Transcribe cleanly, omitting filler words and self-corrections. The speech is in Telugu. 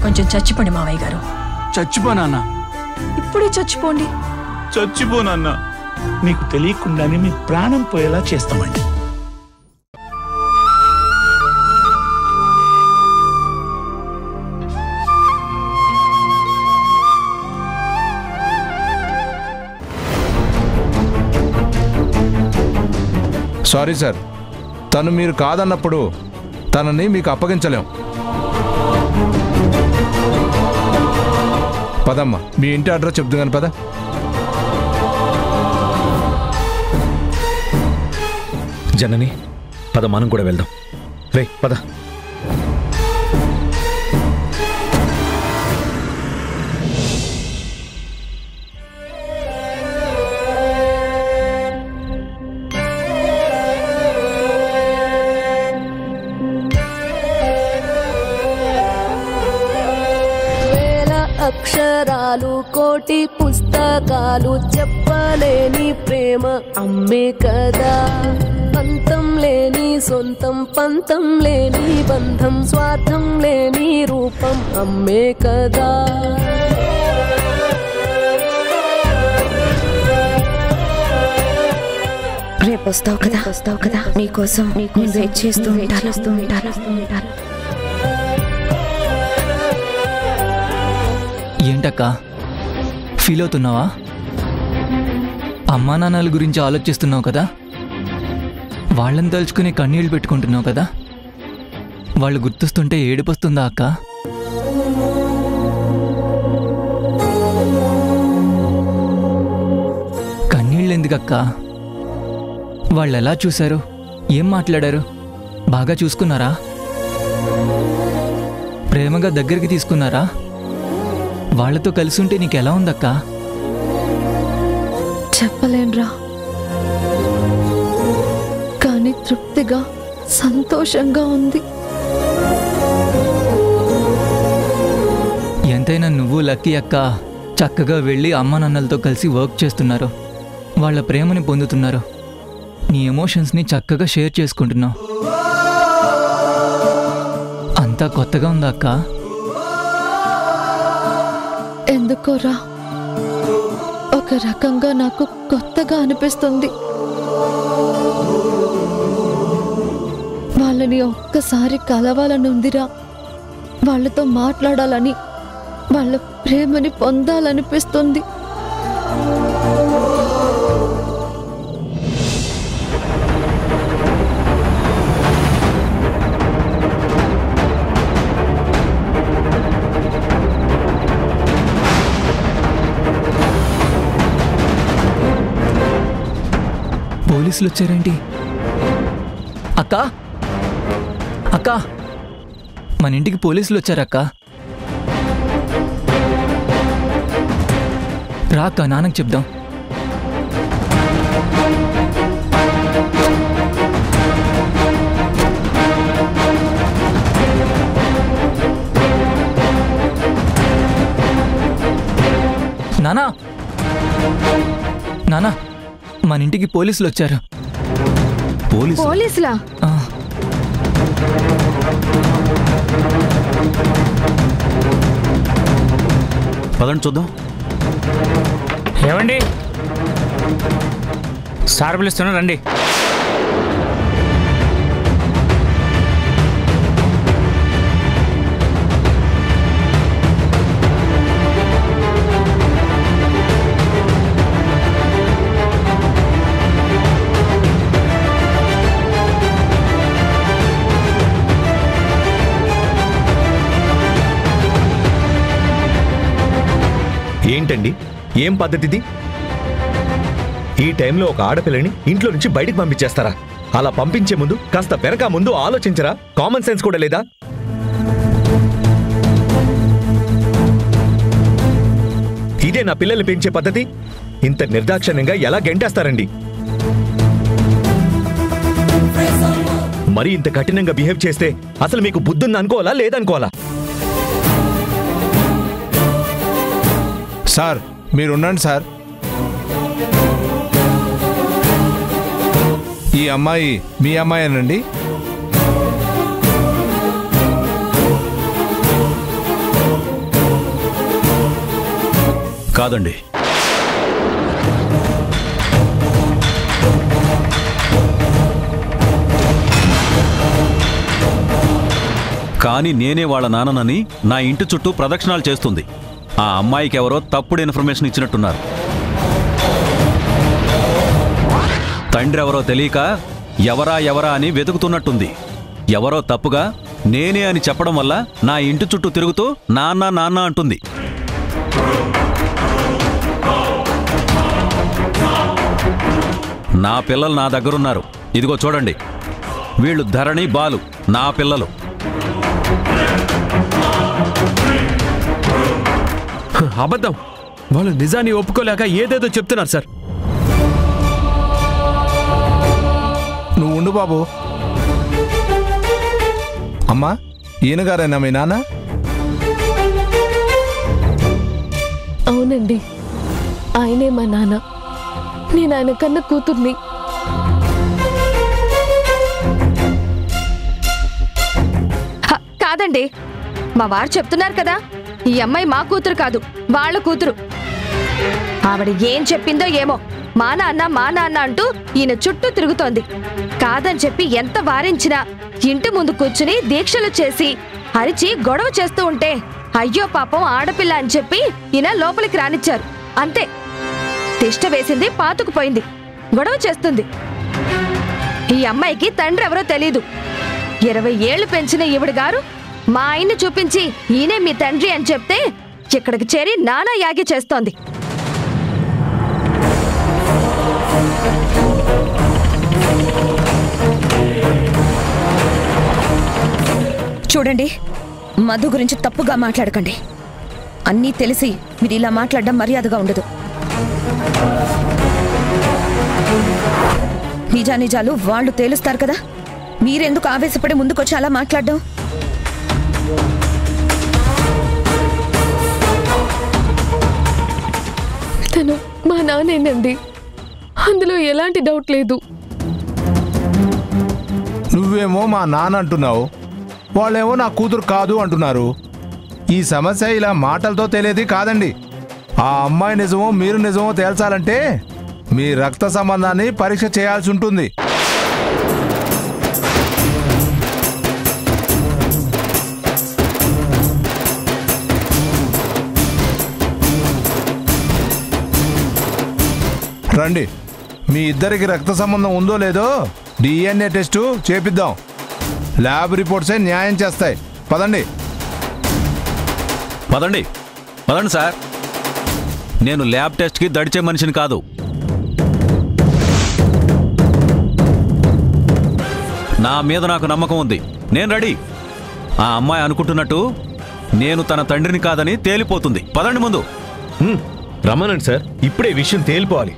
కొంచెం చచ్చిపోండి మావయ్య గారు. చచ్చిపోనా? ఇప్పుడే చచ్చిపోండి. చచ్చిపోనన్నా. మీకు తెలియకుండానే మీ ప్రాణం పోయేలా చేస్తామండి. సారీ సార్, తను మీరు కాదన్నప్పుడు తనని మీకు అప్పగించలేం. పదమ్మా, మీ ఇంటి అడ్రస్ చెప్తున్నాను పద. జనని పద, మనం కూడా వెళ్దాం. రే పద. అక్షరాలు కోటి పుస్తకాలు చెప్పలేని ప్రేమ అమ్మే కదా. అంతం లేని సొంతం, పంతం లేని బంధం, స్వార్థం లేని రూపం అమ్మే కదా. రేపు వస్తావు కదా, నీకోసం నేను వెయిట్ చేస్తూ ఉంటాను. ఏంటక్క ఫీల్ అవుతున్నావా? అమ్మా నాన్నల గురించి ఆలోచిస్తున్నావు కదా, వాళ్ళని తలుచుకుని కన్నీళ్ళు పెట్టుకుంటున్నావు కదా. వాళ్ళు గుర్తొస్తుంటే ఏడుపొస్తుందా అక్క? కన్నీళ్ళు ఎందుకక్క? వాళ్ళు ఎలా చూశారు, ఏం మాట్లాడారు? బాగా చూసుకున్నారా? ప్రేమగా దగ్గరికి తీసుకున్నారా? వాళ్లతో కలిసి ఉంటే నీకెలా ఉందక్కా? చెప్పలేనురా, కానీ తృప్తిగా సంతోషంగా ఉంది. ఎంతైనా నువ్వు లక్కీ అక్క. చక్కగా వెళ్ళి అమ్మ నాన్నలతో కలిసి వర్క్ చేస్తున్నారు, వాళ్ళ ప్రేమని పొందుతున్నారు, నీ ఎమోషన్స్ని చక్కగా షేర్ చేసుకుంటున్నావు. అంతా కొత్తగా ఉందా అక్క? ఎందుకోరా, ఒక రకంగా నాకు కొత్తగా అనిపిస్తుంది. వాళ్ళని ఒక్కసారి కలవాలనుందిరా, వాళ్ళతో మాట్లాడాలని, వాళ్ళ ప్రేమని పొందాలనిపిస్తుంది. పోలీసులు వచ్చారేంటి? అక్క అక్క, మన ఇంటికి పోలీసులు వచ్చారక్క. రా అక్క, నాన్నకు చెప్దాం. నానా నానా, మన ఇంటికి పోలీసులు వచ్చారు. పోలీసులా? పదండి చూద్దాం. ఏమండి, సార్ పిలుస్తున్నా రండి. ఏంటండి, ఏం పద్ధతిది? ఈ టైంలో ఒక ఆడపిల్లని ఇంట్లో నుంచి బయటికి పంపించేస్తారా? అలా పంపించే ముందు కాస్త వెనక ముందు ఆలోచించరా? కామన్ సెన్స్ కూడా లేదా? ఇదే నా పిల్లల్ని పెంచే పద్ధతి? ఇంత నిర్దాక్షిణ్యంగా ఎలా గెంటేస్తారండి? మరి ఇంత కఠినంగా బిహేవ్ చేస్తే అసలు మీకు బుద్ధుంది అనుకోవాలా లేదనుకోవాలా? Sir మీరుండండి sir. ఈ అమ్మాయి మీ అమ్మాయేనండి? కాదండి. కానీ నేనే వాళ్ళ నాన్ననని నా ఇంటి చుట్టూ ప్రదక్షిణాలు చేస్తుంది. ఆ అమ్మాయికి ఎవరో తప్పుడు ఇన్ఫర్మేషన్ ఇచ్చినట్టున్నారు. తండ్రి ఎవరో తెలియక ఎవరా అని వెతుకుతున్నట్టుంది. ఎవరో తప్పుగా నేనే అని చెప్పడం వల్ల నా ఇంటి చుట్టూ తిరుగుతూ నాన్న అంటుంది. నా పిల్లలు నా దగ్గరున్నారు. ఇదిగో చూడండి, వీళ్ళు ధరణి, బాలు నా పిల్లలు. అబద్ధం. వాళ్ళు నిజాన్ని ఒప్పుకోలేక ఏదేదో చెప్తున్నారు సార్. నువ్వు ఉండు బాబు. అమ్మా, ఈయన గారేనా మీ నాన్న? అవునండి, ఆయనే మా నాన్న. నేను ఆయన కన్నా కూతుర్ని. కాదండి, మా వారు చెప్తున్నారు కదా, ఈ అమ్మాయి మా కూతురు కాదు, వాళ్ళ కూతురు. ఆవిడ ఏం చెప్పిందో ఏమో, మా నాన్న అంటూ ఈయన చుట్టూ తిరుగుతోంది. కాదని చెప్పి ఎంత వారించినా ఇంటి ముందు కూర్చుని దీక్షలు చేసి అరిచి గొడవ చేస్తూ ఉంటే అయ్యో పాపం ఆడపిల్ల అని చెప్పి ఈయన లోపలికి రానిచ్చారు. అంతే, తిష్ట వేసింది పాతుకుపోయింది, గొడవ చేస్తుంది. ఈ అమ్మాయికి తండ్రి ఎవరో తెలీదు. 20 ఏళ్లు పెంచిన ఈవిడ గారు మా ఆయన్ని చూపించి ఈయనే మీ తండ్రి అని చెప్తే ఇక్కడికి చేరి నానా యాగి చేస్తోంది. చూడండి, మధు గురించి తప్పుగా మాట్లాడకండి. అన్నీ తెలిసి మీరు ఇలా మాట్లాడడం మర్యాదగా ఉండదు. నిజానిజాలు వాళ్ళు తేలుస్తారు కదా, మీరెందుకు ఆవేశపడి ముందుకొచ్చి అలా మాట్లాడడం? తను మా నాన్నేనండి, అందులో ఎలాంటి డౌట్ లేదు. నువ్వేమో మా నాన్న అంటున్నావు, వాళ్ళేమో నా కూతురు కాదు అంటున్నారు. ఈ సమస్య ఇలా మాటలతో తెలియదు కాదండి. ఆ అమ్మాయి నిజమో మీరు నిజమో తేల్చాలంటే మీ రక్త సంబంధాన్ని పరీక్ష చేయాల్సి ఉంటుంది. రండి, మీ ఇద్దరికి రక్త సంబంధం ఉందో లేదో DNA టెస్టు చేపిద్దాం. ల్యాబ్ రిపోర్ట్సే న్యాయం చేస్తాయి. పదండి పదండి పదండి సార్. నేను ల్యాబ్ టెస్ట్కి దడిచే మనిషిని కాదు. నా మీద నాకు నమ్మకం ఉంది, నేను రెడీ. ఆ అమ్మాయి అనుకుంటున్నట్టు నేను తన తండ్రిని కాదని తేలిపోతుంది. పదండి ముందు. రమ్మనండి సార్, ఇప్పుడే విషయం తేలిపోవాలి.